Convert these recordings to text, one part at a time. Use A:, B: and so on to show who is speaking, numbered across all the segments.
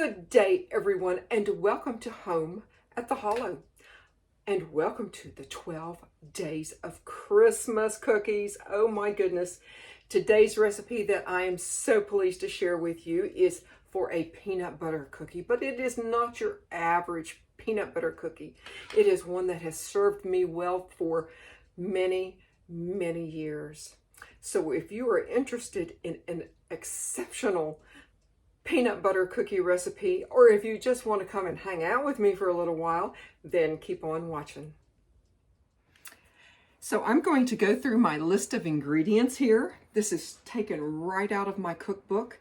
A: Good day, everyone, and welcome to Home at the Hollow. And welcome to the 12 Days of Christmas Cookies. Oh my goodness. Today's recipe that I am so pleased to share with you is for a peanut butter cookie, but it is not your average peanut butter cookie. It is one that has served me well for many, many years. So if you are interested in an exceptional peanut butter cookie recipe, or if you just want to come and hang out with me for a little while, then keep on watching. So I'm going to go through my list of ingredients here. This is taken right out of my cookbook.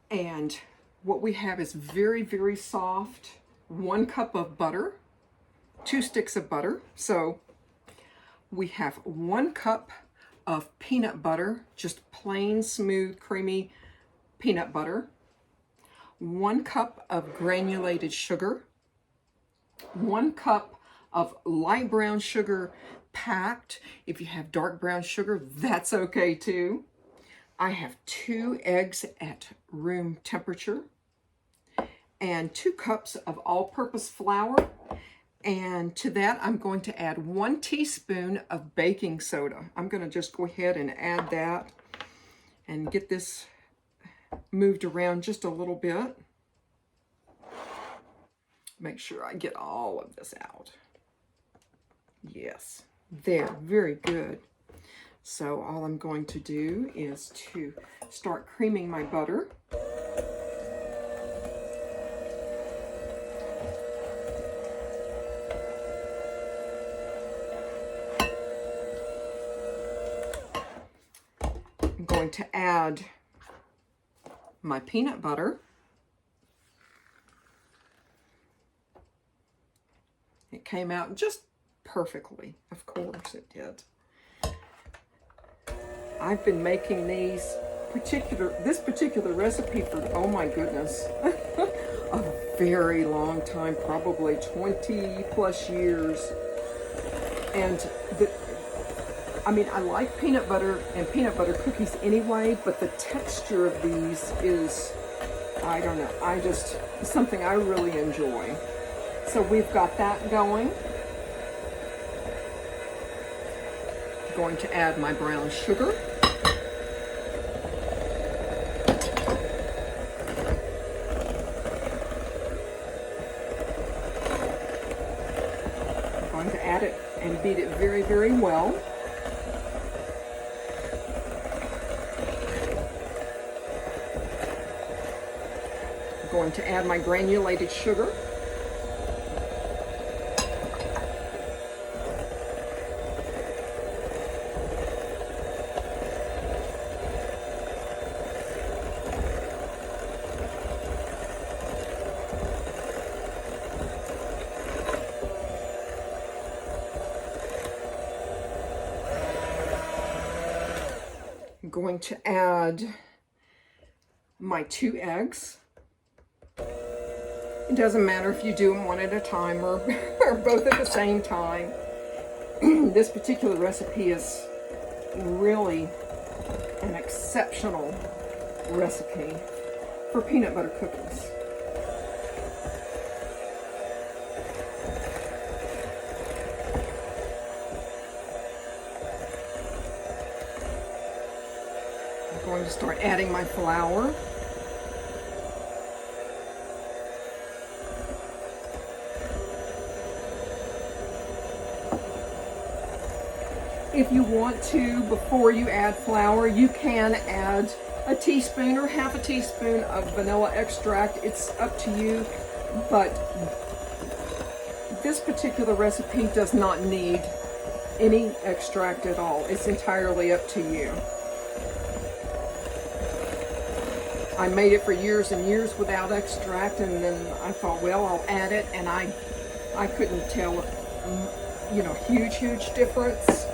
A: And what we have is very, very soft, 1 cup of butter, 2 sticks of butter. So we have 1 cup of peanut butter, just plain, smooth, creamy peanut butter. 1 cup of granulated sugar, 1 cup of light brown sugar packed. If you have dark brown sugar, that's okay too. I have 2 eggs at room temperature and 2 cups of all-purpose flour. And to that, I'm going to add 1 teaspoon of baking soda. I'm going to just go ahead and add that and get this moved around just a little bit. Make sure I get all of this out. Yes, there, very good. So all I'm going to do is to start creaming my butter. I'm going to add my peanut butter. It came out just perfectly. Of course it did. I've been making this particular recipe for, oh my goodness, a very long time, probably 20 plus years. And I like peanut butter and peanut butter cookies anyway, but the texture of these is, I don't know, it's something I really enjoy. So we've got that going. I'm going to add my brown sugar. I'm going to add it and beat it very, very well. I'm going to add my granulated sugar. I'm going to add my 2 eggs. It doesn't matter if you do them one at a time or both at the same time. This particular recipe is really an exceptional recipe for peanut butter cookies. I'm going to start adding my flour. If you want to, before you add flour, you can add a teaspoon or half a teaspoon of vanilla extract. It's up to you, but this particular recipe does not need any extract at all. It's entirely up to you. I made it for years and years without extract, and then I thought, well, I'll add it, and I couldn't tell, huge difference.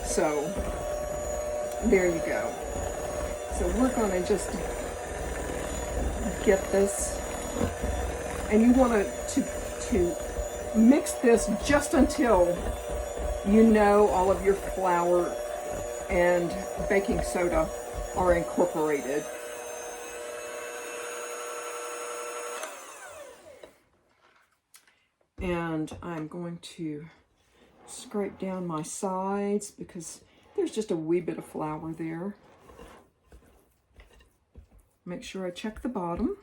A: So there you go. So we're going to just get this, and you want to mix this just until you know all of your flour and baking soda are incorporated. And I'm going to scrape down my sides because there's just a wee bit of flour there. Make sure I check the bottom.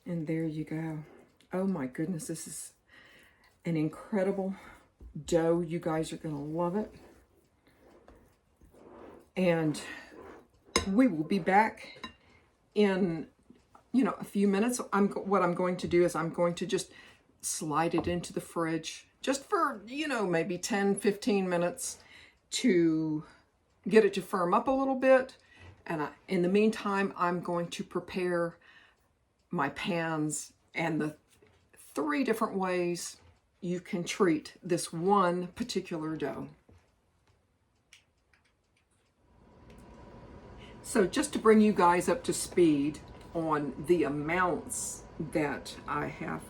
A: And there you go. Oh my goodness, this is an incredible dough. You guys are going to love it. And we will be back in, a few minutes. What I'm going to do is I'm going to just slide it into the fridge just for, maybe 10, 15 minutes to get it to firm up a little bit. And in the meantime, I'm going to prepare my pans and the 3 different ways you can treat this one particular dough. So just to bring you guys up to speed on the amounts that I have,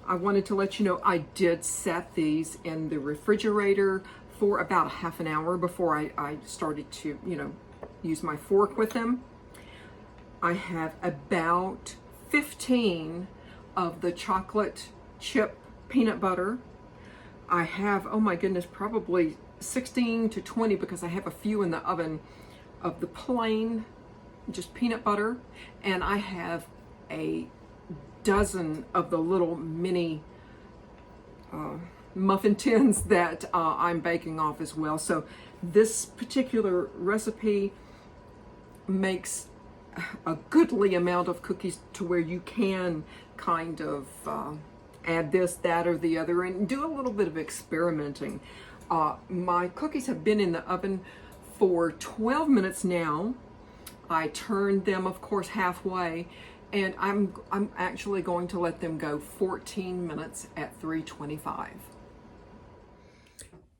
A: I wanted to let you know I did set these in the refrigerator for about half an hour before I started to, use my fork with them. I have about 15 of the chocolate chip peanut butter. I have, oh my goodness, probably 16 to 20 because I have a few in the oven of the plain, just peanut butter. And I have a dozen of the little mini muffin tins that I'm baking off as well. So this particular recipe makes a goodly amount of cookies to where you can kind of add this, that, or the other and do a little bit of experimenting. My cookies have been in the oven for 12 minutes now. I turned them, of course, halfway, and I'm actually going to let them go 14 minutes at 325.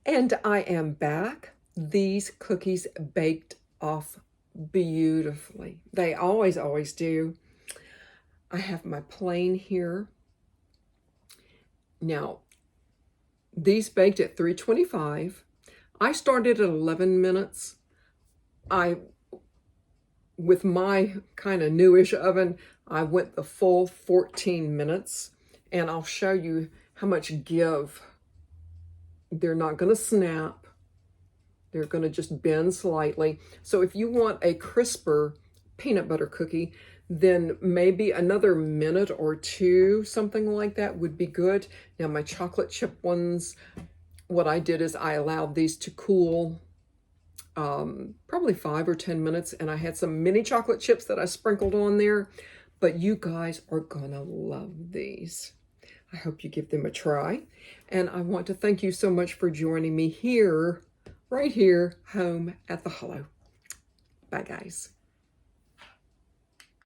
A: And I am back. These cookies baked off beautifully. They always do. I have my plain here. Now, these baked at 325. I started at 11 minutes. With my kind of newish oven, I went the full 14 minutes, and I'll show you how much give. They're not going to snap. They're going to just bend slightly. So if you want a crisper peanut butter cookie, then maybe another minute or 2, something like that would be good. Now my chocolate chip ones, what I did is I allowed these to cool probably 5 or 10 minutes, and I had some mini chocolate chips that I sprinkled on there. But you guys are gonna love these. I hope you give them a try. And I want to thank you so much for joining me here, right here, home at the Hollow. Bye, guys.